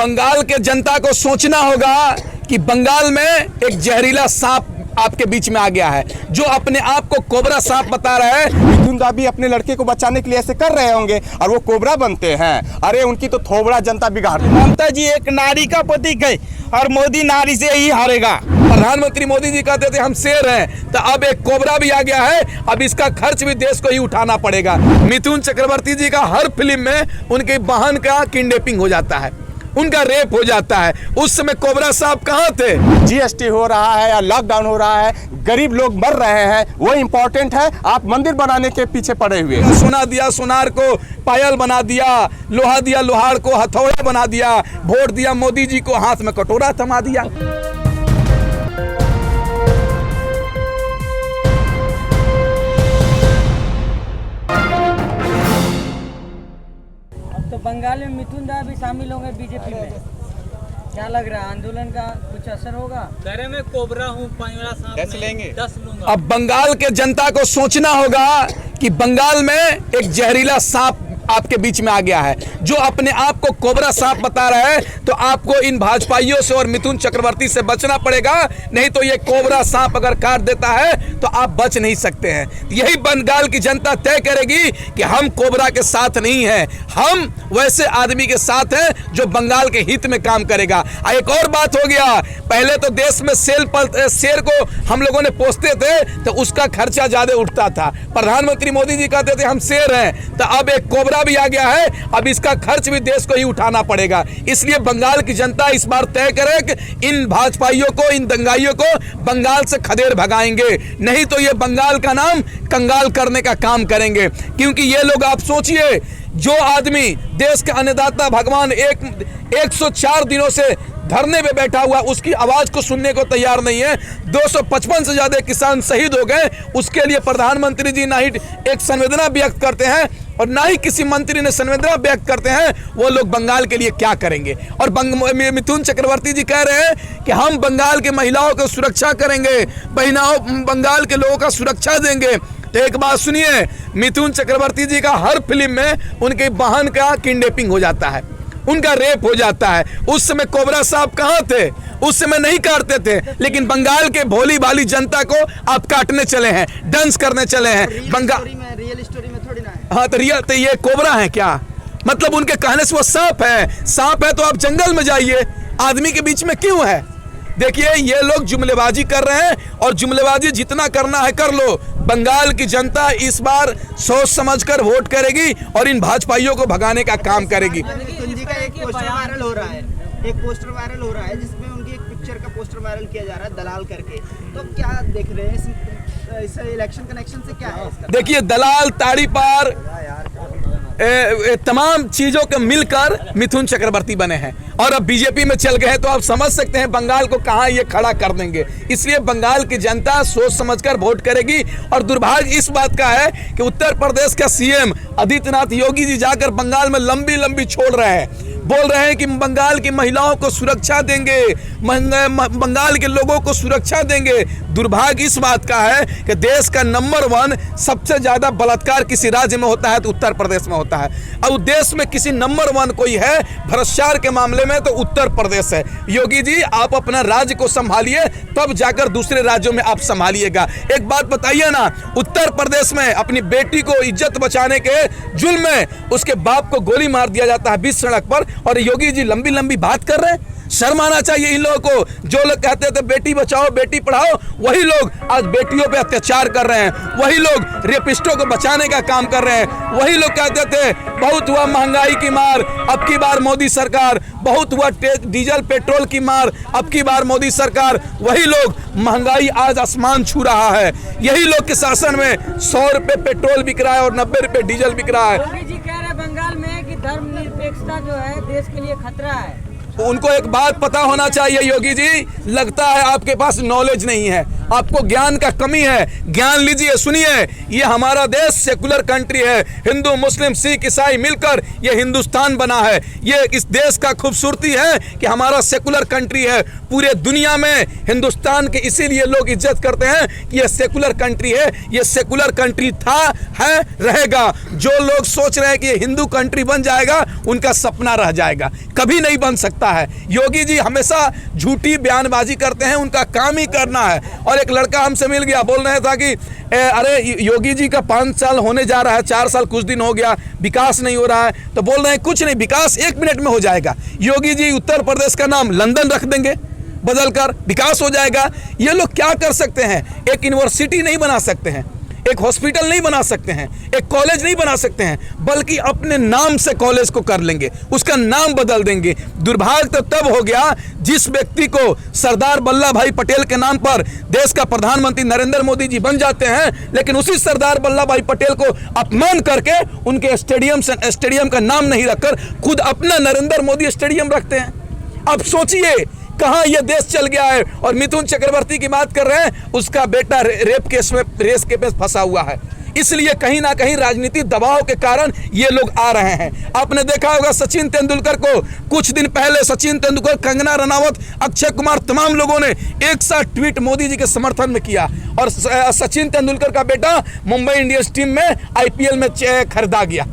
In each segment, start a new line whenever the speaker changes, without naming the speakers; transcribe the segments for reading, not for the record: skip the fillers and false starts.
बंगाल के जनता को सोचना होगा कि बंगाल में एक जहरीला सांप आपके बीच में आ गया है, जो अपने आप को कोबरा सांप बता रहा है।
मिथुन दाबी अपने लड़के को बचाने के लिए ऐसे कर रहे होंगे और वो कोबरा बनते हैं। अरे उनकी तो थोबड़ा जनता बिगाड़।
ममता जी एक नारी का प्रतीक है और मोदी नारी से ही हारेगा।
प्रधानमंत्री मोदी जी कहते थे हम शेर हैं, तो अब एक कोबरा भी आ गया है। अब इसका खर्च भी देश को ही उठाना पड़ेगा। मिथुन चक्रवर्ती जी का हर फिल्म में उनके बहन का किडनैपिंग हो जाता है, उनका रेप हो जाता है। उस समय कोबरा साहब कहाँ थे?
जीएसटी हो रहा है या लॉकडाउन हो रहा है, गरीब लोग मर रहे हैं, वो इम्पोर्टेंट है। आप मंदिर बनाने के पीछे पड़े हुए।
सोना दिया सोनार को पायल बना दिया, लोहा दिया लोहार को हथौड़ा बना दिया, वोट दिया मोदी जी को हाथ में कटोरा थमा दिया।
तो बंगाल में मिथुन दा भी शामिल होंगे बीजेपी में, क्या लग रहा है आंदोलन का कुछ असर होगा?
करे मैं कोबरा हूँ, 10 लेंगे, 10 लूंगा।
अब बंगाल के जनता को सोचना होगा कि बंगाल में एक जहरीला सांप आपके बीच में आ गया है, जो अपने आप को कोबरा सांप बता रहा है। तो आपको इन भाजपाइयों से और मिथुन चक्रवर्ती से बचना पड़ेगा, नहीं तो ये कोबरा सांप अगर काट देता है तो आप बच नहीं सकते हैं। यही बंगाल की जनता तय करेगी कि हम कोबरा के साथ नहीं हैं, हम वैसे आदमी के साथ हैं जो बंगाल के हित में काम करेगा। एक और बात हो गया, पहले तो देश में शेर को हम लोगों ने पोसते थे तो उसका खर्चा ज्यादा उठता था। प्रधानमंत्री मोदी जी कहते थे हम शेर हैं, तो अब एक कोबरा भी आ गया है। अब इसका खर्च भी देश को ही उठाना पड़ेगा। इसलिए बंगाल की जनता इस बार तय करे कि इन भाजपाइयों को, इन दंगाइयों को बंगाल से खदेड़ भगाएंगे, नहीं तो ये बंगाल का नाम कंगाल करने का काम करेंगे। क्योंकि ये लोग, आप सोचिए, जो आदमी देश का अन्नदाता भगवान 104 दिनों से धरने पे बैठा हुआ, उसकी आवाज को सुनने को तैयार नहीं है। 255 से ज्यादा किसान शहीद हो गए, उसके लिए प्रधानमंत्री जी ना ही एक संवेदना व्यक्त करते हैं और ना ही किसी मंत्री ने संवेदना व्यक्त करते हैं। वो लोग बंगाल के लिए क्या करेंगे? और मिथुन चक्रवर्ती जी कह रहे हैं कि हम बंगाल के महिलाओं को सुरक्षा करेंगे, बंगाल के लोगों का सुरक्षा देंगे। तो एक बात सुनिए, मिथुन चक्रवर्ती जी का हर फिल्म में उनके बहन का किडनैपिंग हो जाता है, उनका रेप हो जाता है। उस समय कोबरा साहब कहाँ थे? उस समय नहीं काटते थे, लेकिन बंगाल के भोली भाली जनता को आप काटने चले हैं, डांस करने चले हैं। बंगाल
रियल स्टोरी में थोड़ी ना है।
हाँ, तो रियल तो ये कोबरा है क्या? मतलब उनके कहने से वो सांप है। सांप है तो आप जंगल में जाइए, आदमी के बीच में क्यों है? देखिए, ये लोग जुमलेबाजी कर रहे हैं और जुमलेबाजी जितना करना है कर लो। बंगाल की जनता इस बार सोच समझकर वोट करेगी और इन भाजपाइयों को भगाने का काम करेगी।
मिथुन जी का एक पोस्टर वायरल हो रहा है, जिसमें उनकी एक पिक्चर का पोस्टर वायरल किया जा रहा है दलाल करके। तो क्या देख रहे हैं इस इलेक्शन कनेक्शन से, क्या है इसका?
देखिए, दलाल, ताड़ी पार, तमाम चीजों के मिलकर मिथुन चक्रवर्ती बने हैं और अब बीजेपी में चल गए हैं। तो आप समझ सकते हैं बंगाल को कहां ये खड़ा कर देंगे। इसलिए बंगाल की जनता सोच समझकर वोट करेगी। और दुर्भाग्य इस बात का है कि उत्तर प्रदेश का सीएम आदित्यनाथ योगी जी जाकर बंगाल में लंबी लंबी छोड़ रहे हैं, बोल रहे हैं कि बंगाल की महिलाओं को सुरक्षा देंगे, बंगाल के लोगों को सुरक्षा देंगे। दुर्भाग्य इस बात का है कि देश का नंबर 1 सबसे ज्यादा बलात्कार किसी राज्य में होता है तो उत्तर प्रदेश में होता है। अब देश में किसी नंबर 1 कोई है भ्रष्टाचार के मामले में तो उत्तर प्रदेश है। योगी जी, आप अपना राज्य को संभालिए, तब जाकर दूसरे राज्यों में आप संभालिएगा। एक बात बताइए ना, उत्तर प्रदेश में अपनी बेटी को इज्जत बचाने के जुल्म में उसके बाप को गोली मार दिया जाता है बीच सड़क पर, और योगी जी लंबी लंबी बात कर रहे हैं। शर्म आना चाहिए इन लोगों को। जो लोग कहते थे बेटी बचाओ बेटी पढ़ाओ, वही लोग आज बेटियों पे अत्याचार कर रहे हैं, वही लोग रेपिस्टों को बचाने का काम कर रहे हैं। वही लोग कहते थे बहुत हुआ महंगाई की मार, अब की बार मोदी सरकार, बहुत हुआ डीजल पेट्रोल की मार, अब की बार मोदी सरकार। वही लोग, महंगाई आज आसमान छू रहा है। यही लोग के शासन में 100 रुपए पेट्रोल बिक रहा है और 90 रुपए डीजल बिक रहा है।
योगी जी कह रहे हैं बंगाल में कि धर्मनिरपेक्षता जो है देश के लिए खतरा है।
उनको एक बात पता होना चाहिए योगी जी, लगता है आपके पास नॉलेज नहीं है। आपको ज्ञान का कमी है, ज्ञान लीजिए, सुनिए। ये हमारा देश सेकुलर कंट्री है, हिंदू मुस्लिम सिख ईसाई मिलकर ये हिंदुस्तान बना है। ये इस देश का खूबसूरती है कि हमारा सेकुलर कंट्री है। पूरे दुनिया में हिंदुस्तान के इसीलिए लोग इज्जत करते हैं कि ये सेकुलर कंट्री है। ये सेकुलर कंट्री था, है, रहेगा। जो लोग सोच रहे हैं कि ये हिंदू कंट्री बन जाएगा, उनका सपना रह जाएगा, कभी नहीं बन सकता है। योगी जी हमेशा झूठी बयानबाजी करते हैं, उनका काम ही करना है। और एक लड़का हमसे मिल गया, बोल रहा था कि अरे योगी जी का 5 साल होने जा रहा है, 4 साल कुछ दिन हो गया, विकास नहीं हो रहा है। तो बोल रहे हैं कुछ नहीं, विकास 1 मिनट में हो जाएगा। योगी जी उत्तर प्रदेश का नाम लंदन रख देंगे, बदलकर विकास हो जाएगा। ये लोग क्या कर सकते हैं? एक यूनिवर्सिटी नहीं बना सकते हैं, एक हॉस्पिटल नहीं बना सकते हैं, एक कॉलेज नहीं बना सकते हैं, बल्कि अपने नाम से कॉलेज को कर लेंगे, उसका नाम बदल देंगे। दुर्भाग्य तो तब हो गया जिस व्यक्ति को सरदार वल्लभ भाई पटेल के नाम पर देश का प्रधानमंत्री नरेंद्र मोदी जी बन जाते हैं, लेकिन उसी सरदार वल्लभ भाई पटेल को अपमान करके उनके स्टेडियम का नाम नहीं रखकर खुद अपना नरेंद्र मोदी स्टेडियम रखते हैं। अब सोचिए कहां यह देश चल गया है। और मिथुन चक्रवर्ती की बात कर रहे हैं, उसका बेटा रेप केस में रेस के में फंसा हुआ है। इसलिए कहीं ना कहीं राजनीतिक दबाव के कारण ये लोग आ रहे हैं। आपने देखा होगा सचिन तेंदुलकर को, कुछ दिन पहले सचिन तेंदुलकर, कंगना रनावत, अक्षय कुमार, तमाम लोगों ने एक साथ ट्वीट मोदी जी के समर्थन में किया। और सचिन तेंदुलकर का बेटा मुंबई इंडियंस टीम में IPL में खरीदा गया।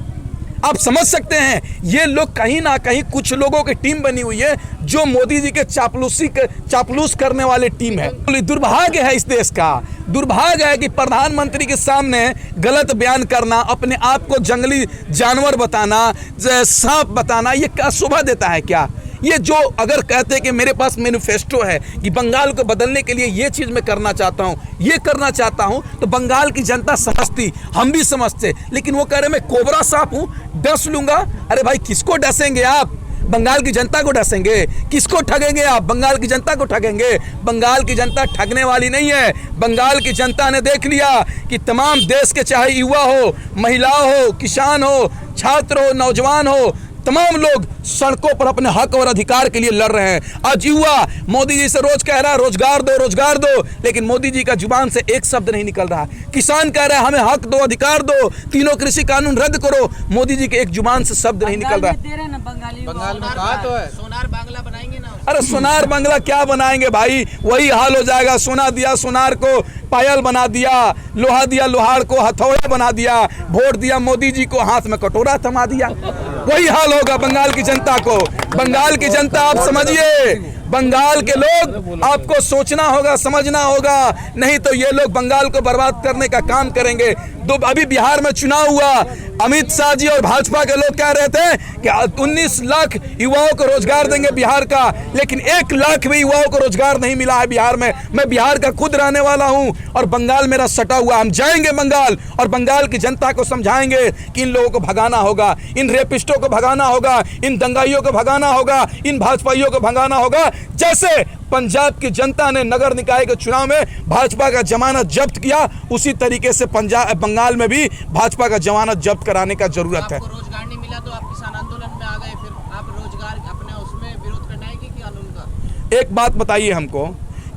आप समझ सकते हैं ये लोग कहीं ना कहीं कुछ लोगों की टीम बनी हुई है जो मोदी जी के चापलूस करने वाली टीम है। दुर्भाग्य है इस देश का, दुर्भाग्य है कि प्रधानमंत्री के सामने गलत बयान करना, अपने आप को जंगली जानवर बताना, सांप बताना, ये क्या शोभा देता है? क्या ये जो अगर कहते हैं कि मेरे पास मैनिफेस्टो है कि बंगाल को बदलने के लिए ये चीज़ मैं करना चाहता हूँ, ये करना चाहता हूँ, तो बंगाल की जनता समझती, हम भी समझते। लेकिन वो कह रहे मैं कोबरा सांप हूँ, डस लूंगा। अरे भाई किसको डसेंगे आप? बंगाल की जनता को डसेंगे? किसको ठगेंगे आप? बंगाल की जनता को ठगेंगे? बंगाल की जनता ठगने वाली नहीं है। बंगाल की जनता ने देख लिया कि तमाम देश के, चाहे युवा हो, महिला हो, किसान हो, छात्र हो, नौजवान हो, तमाम लोग सड़कों पर अपने हक और अधिकार के लिए लड़ रहे हैं। आज युवा मोदी जी से रोज कह रहा है रोजगार दो, रोजगार दो, लेकिन मोदी जी का जुबान से एक शब्द नहीं निकल रहा। किसान कह रहा है हमें हक दो, अधिकार दो, तीनों कृषि कानून रद्द करो, मोदी जी के एक जुबान से शब्द नहीं निकल रहा।
बंगाल में कहा तो है सोनार बांग्ला बनाएंगे ना।
अरे सोनार बांग्ला क्या बनाएंगे भाई? वही हाल हो जाएगा। सोना दिया सोनार को पायल बना दिया, लोहा दिया लोहार को हथौड़ा बना दिया, वोट दिया मोदी जी को हाथ में कटोरा थमा दिया। वही हाल होगा बंगाल की जनता को। बंगाल की जनता आप समझिए, बंगाल के लोग आपको सोचना होगा, समझना होगा, नहीं तो ये लोग बंगाल को बर्बाद करने का काम करेंगे। अभी बिहार में चुनाव हुआ, अमित शाह जी और भाजपा के लोग कह रहे थे कि 19 लाख युवाओं को रोजगार देंगे बिहार का, लेकिन 1 लाख भी युवाओं को रोजगार नहीं मिला है बिहार में। मैं बिहार का खुद रहने वाला हूं और बंगाल मेरा सटा हुआ। हम जाएंगे बंगाल और बंगाल की जनता को समझाएंगे कि इन लोगों को भगाना होगा, इन रेपिस्टों को भगाना होगा, इन दंगाइयों को भगाना होगा, इन भाजपाइयों को भगाना होगा। जैसे पंजाब की जनता ने नगर निकाय के चुनाव में भाजपा का जमानत जब्त किया, उसी तरीके से बंगाल में भी भाजपा का जमानत जब्त कराने का जरूरत है।
आपको रोजगार नहीं मिला तो आप किसान आंदोलन में आ गए, फिर आप रोजगार अपने उसमें विरोध करना है कि कानून का?
एक बात बताइए हमको,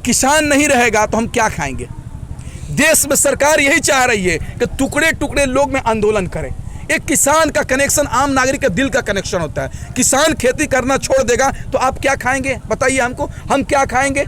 किसान नहीं रहेगा तो हम क्या खाएंगे? देश में सरकार यही चाह रही है कि टुकड़े टुकड़े लोग में आंदोलन करें। एक किसान का कनेक्शन आम नागरिक के दिल का कनेक्शन होता है। किसान खेती करना छोड़ देगा तो आप क्या खाएंगे? बताइए हमको, हम क्या खाएंगे?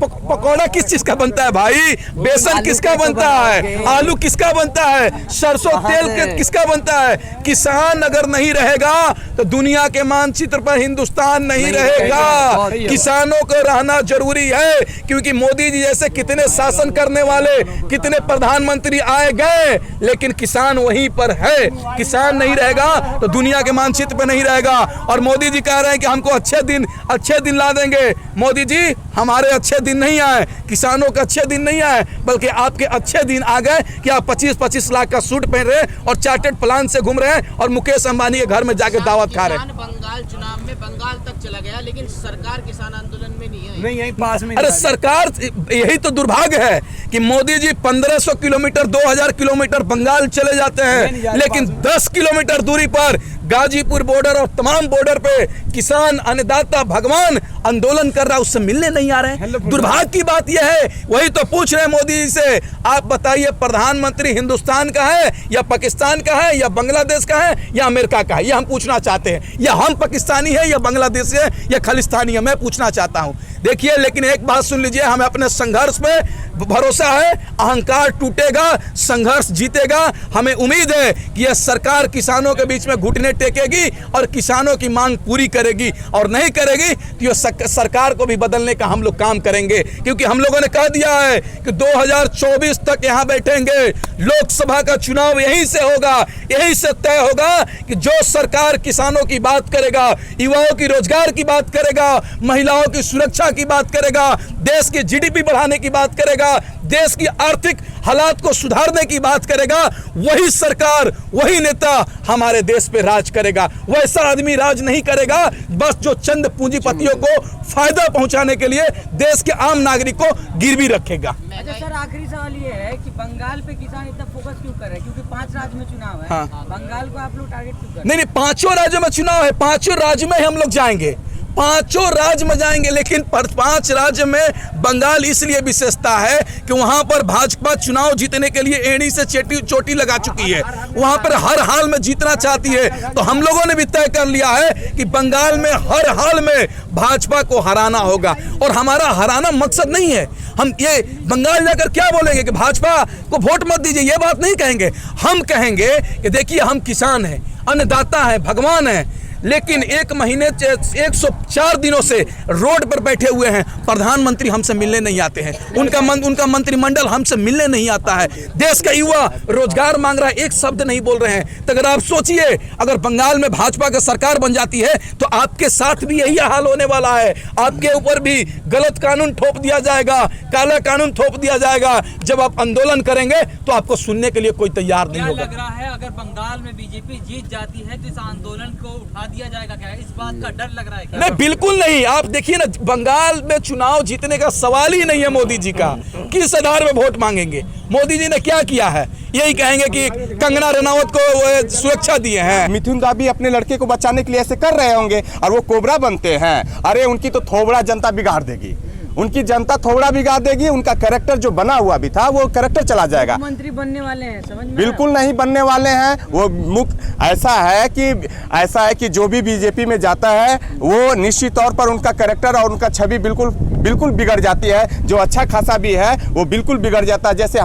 पकौड़ा किस चीज का बनता है भाई? बेसन किसका बनता है? आलू किसका बनता है? सरसों तेल किसका बनता है? किसान अगर नहीं रहेगा तो दुनिया के मानचित्र पर हिंदुस्तान नहीं रहेगा। किसानों को रहना जरूरी है, क्योंकि मोदी जी जैसे कितने शासन करने वाले, कितने प्रधानमंत्री आए गए, लेकिन किसान वहीं पर है। किसान नहीं रहेगा तो दुनिया के मानचित्र पर नहीं रहेगा। और मोदी जी कह रहे हैं कि हमको अच्छे दिन ला देंगे। मोदी जी हमारे अच्छे दिन नहीं आए, किसानों के अच्छे दिन नहीं आए, बल्कि आपके अच्छे दिन आ गए कि आप 25-25 लाख का सूट पहन रहे और चार्टर्ड प्लान से घूम रहे हैं और मुकेश अंबानी के घर में जाके दावत खा रहे हैं।
बंगाल चुनाव में बंगाल तक चला गया, लेकिन सरकार किसान आंदोलन में नहीं है।
नहीं यहीं पास में।
अरे सरकार, यही तो दुर्भाग्य है कि मोदी जी 1500 किलोमीटर 2000 किलोमीटर बंगाल चले जाते हैं, लेकिन 10 किलोमीटर दूरी पर गाजीपुर बॉर्डर और तमाम बॉर्डर पे किसान, अन्नदाता, भगवान आंदोलन कर रहा है उससे मिलने नहीं आ रहे हैं। दुर्भाग्य की बात यह है, वही तो पूछ रहे हैं मोदी जी से, आप बताइए प्रधानमंत्री हिंदुस्तान का है या पाकिस्तान का है या बांग्लादेश का है या अमेरिका का है, यह हम पूछना चाहते हैं। या हम पाकिस्तानी है या बांग्लादेशी है या खालिस्तानी है, मैं पूछना चाहता हूं। देखिए, लेकिन एक बात सुन लीजिए, हमें अपने संघर्ष पे भरोसा है, अहंकार टूटेगा, संघर्ष जीतेगा। हमें उम्मीद है कि यह सरकार किसानों के बीच में घुटने टेकेगी और किसानों की मांग पूरी करेगी, और नहीं करेगी तो यह सरकार को भी बदलने का हम लोग काम करेंगे। क्योंकि हम लोगों ने कह दिया है कि 2024 तक यहां बैठेंगे, लोकसभा का चुनाव यहीं से होगा, यहीं से तय होगा कि जो सरकार किसानों की बात करेगा, युवाओं की रोजगार की बात करेगा, महिलाओं की सुरक्षा की बात करेगा, देश की जीडीपी बढ़ाने की बात करेगा, देश की आर्थिक हालात को सुधारने की बात करेगा, वही सरकार, वही नेता हमारे देश पे राज करेगा। वैसा आदमी राज नहीं करेगा बस जो चंद पूंजीपतियों को फायदा पहुंचाने के लिए देश के आम नागरिक को गिरवी रखेगा।
अच्छा सर, आखिरी सवाल ये है कि बंगाल पे किसान इतना फोकस क्यों कर रहे हैं? क्योंकि 5 राज्य में चुनाव है।
हाँ।
बंगाल को आप लोग टारगेट क्यों कर रहे हैं?
नहीं, 5 राज्यों में चुनाव है, 5 राज्य में हम लोग जाएंगे, 5 राज्य में जाएंगे। लेकिन 5 राज्य में बंगाल इसलिए विशेषता है कि वहां पर भाजपा चुनाव जीतने के लिए एड़ी से चोटी लगा चुकी है, वहां पर हर हाल में जीतना चाहती है। तो हम लोगों ने भी तय कर लिया है कि बंगाल में हर हाल में भाजपा को हराना होगा। और हमारा हराना मकसद नहीं है, हम ये बंगाल जाकर क्या बोलेंगे कि भाजपा को वोट मत दीजिए, ये बात नहीं कहेंगे। हम कहेंगे कि देखिए, हम किसान हैं, अन्नदाता हैं, भगवान हैं, लेकिन 1 महीने 104 दिनों से रोड पर बैठे हुए हैं, प्रधानमंत्री हमसे मिलने नहीं आते हैं, उनका मंत्रिमंडल हमसे मिलने नहीं आता है। देश का युवा रोजगार मांग रहा है, एक शब्द नहीं बोल रहे हैं। तो अगर आप सोचिए, अगर बंगाल में भाजपा की सरकार बन जाती है तो आपके साथ भी यही हाल होने वाला है। आपके ऊपर भी गलत कानून थोप दिया जाएगा, काला कानून थोप दिया जाएगा। जब आप आंदोलन करेंगे तो आपको सुनने के लिए कोई तैयार नहीं होगा।
लग रहा है अगर बंगाल में बीजेपी जीत जाती है तो इस आंदोलन को उठा दिया जाएगा क्या? इस बात का डर लग रहा है क्या?
नहीं, बिल्कुल नहीं। आप देखिए ना, बंगाल में चुनाव जीतने का सवाल ही नहीं है मोदी जी का। किस आधार में वोट मांगेंगे? मोदी जी ने क्या किया है? यही कहेंगे कि कंगना रनावत को सुरक्षा दिए हैं।
मिथुन दाबी अपने लड़के को बचाने के लिए ऐसे कर रहे होंगे और वो कोबरा बनते हैं। अरे उनकी तो थोबड़ा जनता बिगाड़ देगी, उनकी जनता थोड़ा बिगाड़ देगी। उनका कैरेक्टर जो बना हुआ भी था वो कैरेक्टर चला जाएगा।
मंत्री बनने वाले हैं, समझ में?
बिल्कुल नहीं बनने वाले हैं। वो ऐसा है कि जो भी बीजेपी में जाता है वो निश्चित तौर पर उनका कैरेक्टर और उनका छवि बिल्कुल बिगड़ जाती है। जो अच्छा खासा भी है वो बिल्कुल बिगड़ जाता है। जैसे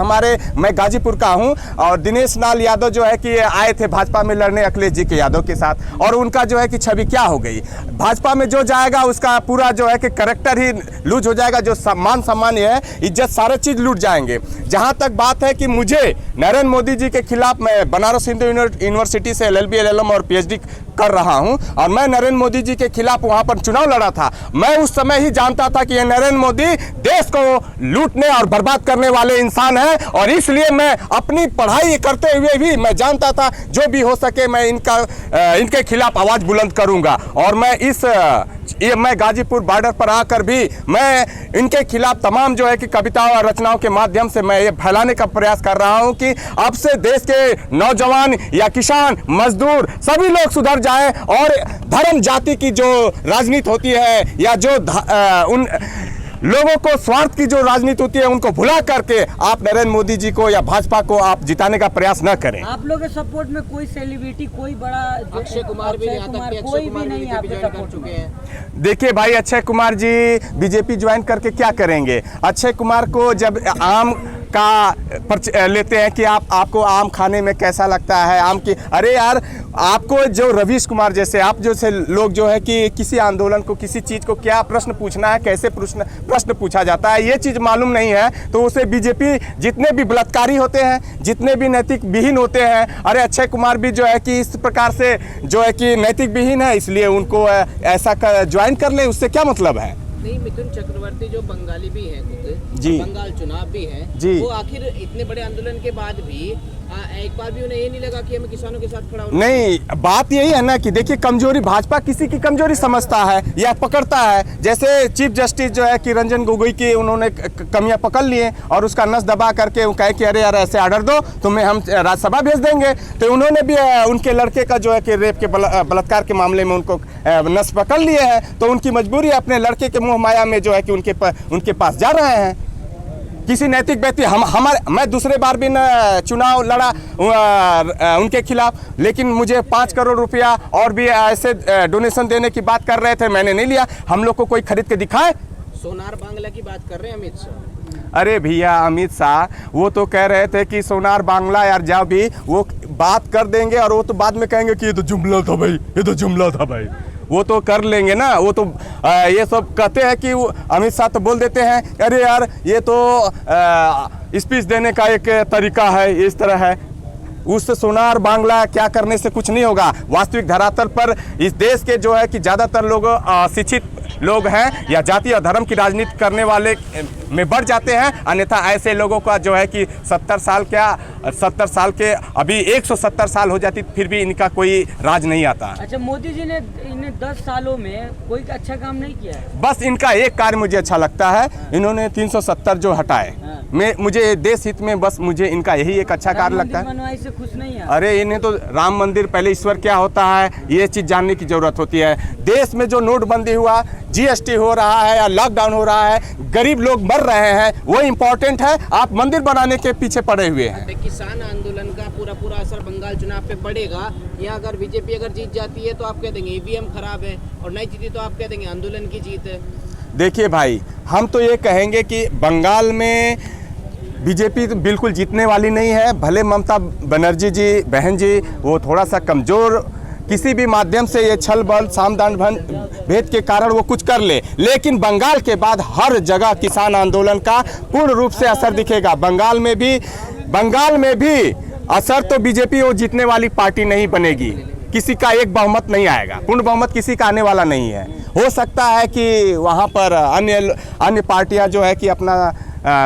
मैं गाजीपुर का हूं और दिनेश लाल यादव जो है कि आए थे भाजपा में लड़ने अखिलेश जी के यादव के साथ, और उनका जो है कि छवि क्या हो गई। भाजपा में जो जाएगा उसका पूरा जो है कि कैरेक्टर ही लूज हो जाएगा। जो मान सम्मान है, इज्जत, सारे चीज लूट जाएंगे। जहां तक बात है कि मुझे नरेंद्र मोदी जी के खिलाफ, मैं बनारस हिंदू यूनिवर्सिटी से LLB LLM और PhD कर रहा हूं और मैं नरेंद्र मोदी जी के खिलाफ वहां पर चुनाव लड़ा था। मैं उस समय ही जानता था कि ये नरेंद्र मोदी देश को लूटने और बर्बाद करने वाले इंसान हैं, और इसलिए मैं अपनी पढ़ाई करते हुए भी मैं जानता था जो भी हो सके मैं इनके खिलाफ आवाज बुलंद करूंगा। और मैं गाजीपुर बॉर्डर पर आकर भी मैं इनके खिलाफ तमाम जो है कि कविताओं और रचनाओं के माध्यम से मैं ये फैलाने का प्रयास कर रहा हूं कि अब से देश के नौजवान या किसान, मजदूर सभी लोग सुधर जाएं और धर्म जाति की जो राजनीति होती है या जो उन लोगों को स्वार्थ की जो राजनीति होती है उनको भुला करके आप नरेंद्र मोदी जी को या भाजपा को आप जिताने का प्रयास न करें।
आप लोगों के सपोर्ट में कोई सेलिब्रिटी, कोई बड़ा
अक्षय कुमार भी यहाँ तक कि
कोई भी नहीं है आपके सपोर्ट
चुके हैं।
देखिए भाई, अक्षय कुमार जी बीजेपी ज्वाइन करके क्या करेंगे? अक्षय कुमार को जब आम का लेते हैं कि आपको आम खाने में कैसा लगता है, आम की, अरे यार आपको जो रवीश कुमार जैसे आप जैसे लोग जो है कि किसी आंदोलन को, किसी चीज़ को क्या प्रश्न पूछना है, कैसे प्रश्न पूछा जाता है, ये चीज़ मालूम नहीं है। तो उसे बीजेपी जितने भी बलात्कारी होते हैं, जितने भी नैतिक विहीन होते हैं, अरे अक्षय कुमार भी जो है कि इस प्रकार से जो है कि नैतिक विहीन है, इसलिए उनको ऐसा ज्वाइन कर ले, उससे क्या मतलब है?
नहीं, मिथुन चक्रवर्ती जो बंगाली भी हैं खुद,
जी।
बंगाल चुनाव भी है,
जी।
वो आखिर इतने बड़े आंदोलन के बाद भी एक बार भी उन्हें ये नहीं लगा कि हमें किसानों के साथ खड़ा होना
नहीं, बात यही है ना कि देखिए कमजोरी, भाजपा किसी की कमजोरी समझता है या पकड़ता है। जैसे चीफ जस्टिस जो है कि रंजन गोगोई की उन्होंने कमियां पकड़ लिए और उसका नस दबा करके वो कहे कि अरे यार ऐसे आर्डर दो, तुम्हें हम राज्यसभा भेज देंगे। तो उन्होंने भी उनके लड़के का जो है कि रेप के बलात्कार के मामले में उनको नस पकड़ लिए हैं। तो उनकी मजबूरी है, अपने लड़के के मोह माया में जो है कि उनके पास जा रहे हैं। किसी नैतिक व्यक्ति मैं दूसरे बार भी न चुनाव लड़ा उनके खिलाफ, लेकिन मुझे 5 करोड़ रुपया और भी ऐसे डोनेशन देने की बात कर रहे थे, मैंने नहीं लिया। हम लोग को कोई खरीद के दिखाए।
सोनार बांग्ला की बात कर रहे हैं अमित शाह।
अरे भैया अमित शाह वो तो कह रहे थे कि सोनार बांग्ला यार जाओ भी, वो बात कर देंगे और वो तो बाद में कहेंगे कि ये तो जुमला था भाई, ये तो जुमला था भाई। वो तो कर लेंगे ना, वो तो ये सब कहते हैं कि अमित शाह तो बोल देते हैं अरे यार ये तो स्पीच देने का एक तरीका है, इस तरह है। उससे सोनार बांग्ला क्या करने से कुछ नहीं होगा। वास्तविक धरातल पर इस देश के जो है कि ज़्यादातर लोग शिक्षित लोग हैं या जाति और धर्म की राजनीति करने वाले में बढ़ जाते हैं। अन्यथा ऐसे लोगों का जो है कि 70 साल के अभी 170 साल हो जाती फिर भी इनका कोई राज नहीं आता।
अच्छा, मोदी जी ने इन्हें 10 सालों में कोई अच्छा काम नहीं किया है?
बस इनका एक कार्य मुझे अच्छा लगता है, इन्होंने 370 जो हटाए, मुझे देश हित में बस मुझे इनका यही एक अच्छा कार्य लगता है।
बनवाई से खुश नहीं है?
अरे इन्हें तो राम मंदिर, पहले ईश्वर क्या होता है ये चीज़ जानने की जरूरत होती है। देश में जो नोटबंदी हुआ, जीएसटी हो रहा है या लॉकडाउन हो रहा है, गरीब लोग मर रहे हैं, वो इम्पोर्टेंट है। आप मंदिर बनाने के पीछे पड़े हुए हैं।
किसान आंदोलन का पूरा असर बंगाल चुनाव पे पड़ेगा। यहाँ अगर बीजेपी अगर जीत जाती है तो आप कह देंगे ईवीएम खराब है, और नहीं जीती तो आप कह देंगे आंदोलन की जीत है।
देखिए भाई, हम तो ये कहेंगे कि बंगाल में बीजेपी तो बिल्कुल जीतने वाली नहीं है। भले ममता बनर्जी जी, बहन जी, वो थोड़ा सा कमज़ोर, किसी भी माध्यम से ये छल बल सामदान भेद के कारण वो कुछ कर ले, लेकिन बंगाल के बाद हर जगह किसान आंदोलन का पूर्ण रूप से असर दिखेगा। बंगाल में भी असर तो बीजेपी वो जीतने वाली पार्टी नहीं बनेगी, किसी का एक बहुमत नहीं आएगा, पूर्ण बहुमत किसी का आने वाला नहीं है। हो सकता है कि वहाँ पर अन्य पार्टियाँ जो है कि अपना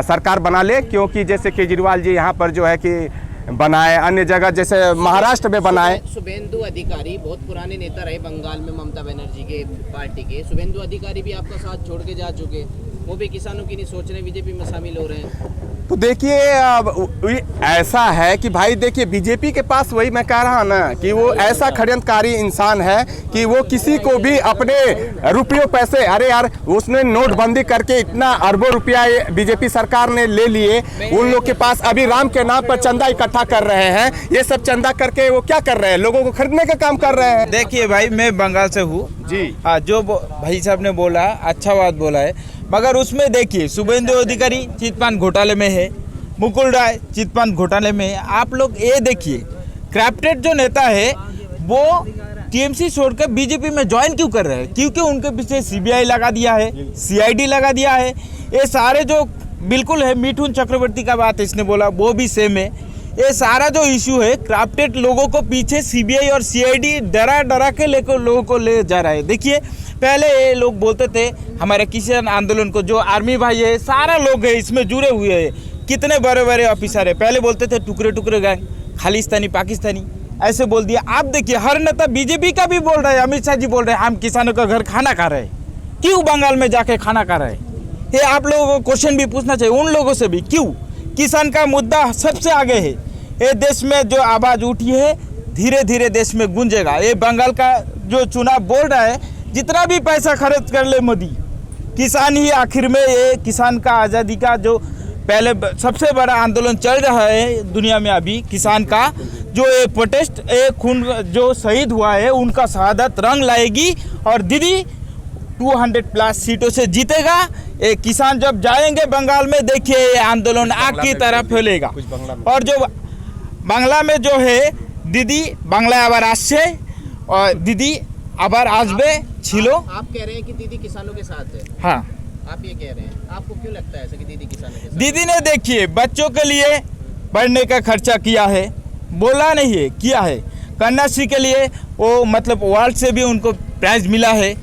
सरकार बना ले, क्योंकि जैसे केजरीवाल जी यहाँ पर जो है कि बनाए, अन्य जगह जैसे महाराष्ट्र में बनाए।
शुभेंदु अधिकारी बहुत पुराने नेता रहे बंगाल में, ममता बनर्जी के पार्टी के। शुभेंदु अधिकारी भी आपका साथ छोड़ के जा चुके, वो भी किसानों की नहीं सोच रहे, बीजेपी में शामिल हो रहे हैं।
तो देखिए ऐसा है कि भाई देखिए बीजेपी के पास, वही मैं कह रहा ना कि वो ऐसा षड्यंत्रकारी इंसान है कि वो किसी को भी अपने रुपयों पैसे, अरे यार उसने नोटबंदी करके इतना अरबों रुपया बीजेपी सरकार ने ले लिए, उन लोग के पास अभी राम के नाम पर चंदा इकट्ठा कर रहे हैं। ये सब चंदा करके वो क्या कर रहे हैं, लोगों को खरीदने का काम कर रहे हैं।
देखिए भाई, मैं बंगाल से हूँ
जी।
हाँ, जो भाई साहब ने बोला अच्छा बात बोला है, मगर उसमें देखिए शुभेंदु अधिकारी चिटफंड घोटाले में है, मुकुल राय चिटफंड घोटाले में है। आप लोग ये देखिए, क्राफ्टेड जो नेता है वो टीएमसी छोड़कर बीजेपी में ज्वाइन क्यों कर रहे हैं? क्योंकि उनके पीछे सीबीआई लगा दिया है, सीआईडी लगा दिया है। ये सारे जो बिल्कुल है, मिथुन चक्रवर्ती का बात इसने बोला वो भी सेम है। ये सारा जो इशू है, क्राफ्टेड लोगों को पीछे सीबीआई और सीआईडी डरा के लेकर लोगों को ले जा रहा है। देखिए पहले ये लोग बोलते थे हमारे किसान आंदोलन को, जो आर्मी भाई है, सारा लोग है इसमें जुड़े हुए हैं, कितने बड़े बड़े ऑफिसर है। पहले बोलते थे टुकड़े टुकड़े गैंग, खालिस्तानी पाकिस्तानी, ऐसे बोल दिया। आप देखिए हर नेता बीजेपी का भी बोल रहा है, अमित शाह जी बोल रहे हैं हम किसानों का घर खाना खा रहे हैं। क्यों बंगाल में जाके खाना खा रहे हैं? ये आप लोगों को क्वेश्चन भी पूछना चाहिए उन लोगों से भी, क्यों? किसान का मुद्दा सबसे आगे है। ये देश में जो आवाज़ उठी है धीरे धीरे देश में गूंजेगा। ये बंगाल का जो चुनाव बोल रहा है, जितना भी पैसा खर्च कर ले मोदी, किसान ही आखिर में, ये किसान का आज़ादी का जो पहले सबसे बड़ा आंदोलन चल रहा है दुनिया में अभी, किसान का जो ये प्रोटेस्ट, ये खून जो शहीद हुआ है उनका शहादत रंग लाएगी और दीदी 200+ सीटों से जीतेगा। ये किसान जब जाएंगे बंगाल में, देखिए ये आंदोलन आग की तरह फैलेगा। और जो बांग्ला में जो है दीदी, बांग्ला আবার আসছে और दीदी আবার আসবে ছিল।
आप कह रहे हैं कि दीदी किसानों के साथ है।
हाँ,
आप ये कह रहे हैं, आपको क्यों लगता है ऐसा कि दीदी किसानों के साथ?
दीदी ने देखिए बच्चों के लिए पढ़ने का खर्चा किया है, बोला नहीं है, किया है। कन्याश्री के लिए वो मतलब वर्ल्ड से भी उनको प्राइज मिला है,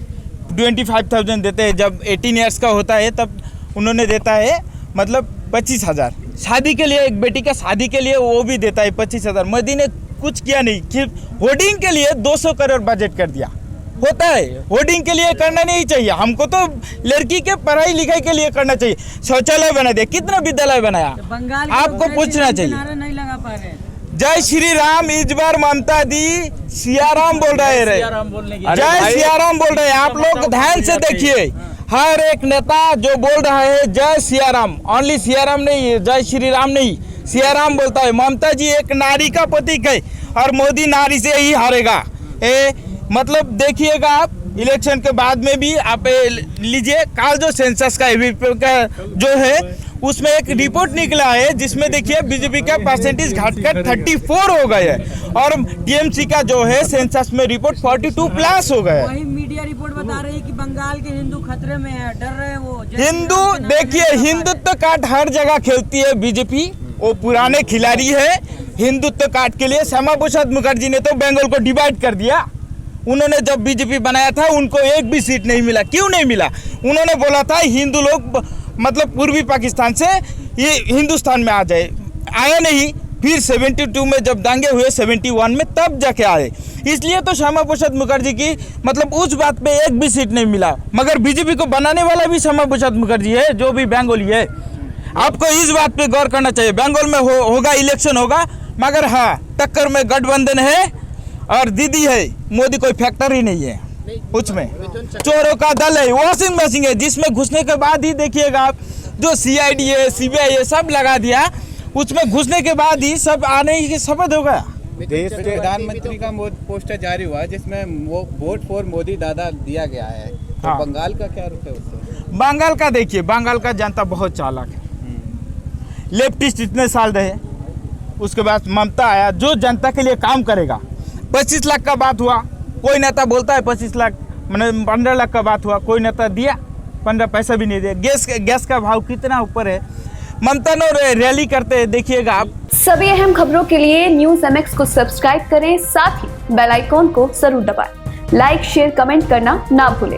25,000 देते हैं, जब 18 ईयर्स का होता है तब उन्होंने देता है मतलब 25,000। शादी के लिए, एक बेटी का शादी के लिए वो भी देता है 25,000। मोदी ने कुछ किया नहीं, सिर्फ होर्डिंग के लिए 200 करोड़ बजट कर दिया। होता है, होर्डिंग के लिए करना नहीं चाहिए, हमको तो लड़की के पढ़ाई लिखाई के लिए करना चाहिए। शौचालय बना दिया, कितना विद्यालय बनाया,
बंगाल
आपको पूछना चाहिए।
नारे नहीं लगा पा रहे हैं।
जय श्री राम इस बार ममता दी सियाराम बोल रहे हैं, जय सियाराम बोल रहे हैं। आप लोग ध्यान से देखिए, हर एक नेता जो बोल रहा है जय सियाराम, ओनली सियाराम नहीं, जय श्री राम नहीं, सियाराम बोलता है। ममता जी एक नारी का प्रतीक है और मोदी नारी से ही हारेगा। मतलब देखिएगा आप, इलेक्शन के बाद में भी आप लीजिए, कल जो सेंसस का जो है उसमें एक रिपोर्ट निकला है जिसमें देखिए बीजेपी का परसेंटेज घटकर 34 हो गए है और टीएमसी का जो है सेंसस में रिपोर्ट 42 प्लस हो गया है।
वही मीडिया रिपोर्ट बता रही है कि बंगाल के हिंदू खतरे में है, डर रहे हैं वो।
हिंदू देखिए, हिंदुत्व कार्ड हर जगह खेलती है बीजेपी, वो पुराने खिलाड़ी है। हिंदुत्व कार्ड के लिए श्यामा प्रसाद मुखर्जी ने तो बंगाल को डिवाइड कर दिया। उन्होंने जब बीजेपी बनाया था उनको एक भी सीट नहीं मिला। क्यों नहीं मिला? उन्होंने बोला था हिंदू लोग मतलब पूर्वी पाकिस्तान से ये हिंदुस्तान में आ जाए, आया नहीं। फिर 72 में जब दंगे हुए 71 में, तब जाके आए। इसलिए तो श्यामा प्रसाद मुखर्जी की मतलब उस बात पे एक भी सीट नहीं मिला। मगर बीजेपी को बनाने वाला भी श्यामा प्रसाद मुखर्जी है, जो भी बंगाली है। आपको इस बात पे गौर करना चाहिए। बंगाल में होगा इलेक्शन होगा, मगर हाँ टक्कर में गठबंधन है और दीदी है, मोदी कोई फैक्टर ही नहीं है उसमें। चोरों का दल है, वॉशिंग मशीन है, जिसमें घुसने के बाद ही देखिएगा आप, जो सीआईडी है, सीबीआई है, सब लगा दिया। उसमें घुसने के बाद ही सब आने की शपथ होगा।
देश के प्रधानमंत्री का पोस्टर जारी हुआ जिसमें वो वोट फॉर मोदी दादा दिया गया है, तो
हाँ।
बंगाल का क्या रुख है उससे?
बंगाल का देखिए, बंगाल का जनता बहुत चालाक है। लेफ्टिस्ट इतने साल रहे, उसके बाद ममता आया जो जनता के लिए काम करेगा। 25 लाख का बात हुआ, कोई नेता बोलता है 25 लाख, मैंने 15 लाख का बात हुआ, कोई नेता दिया 15 पैसा भी नहीं दिया। गैस का भाव कितना ऊपर है। ममता ने रैली करते हैं, देखिएगा आप।
सभी अहम खबरों के लिए न्यूज़ MX को सब्सक्राइब करें, साथ ही बेल आइकॉन को जरूर दबाएं। लाइक, शेयर, कमेंट करना ना भूलें।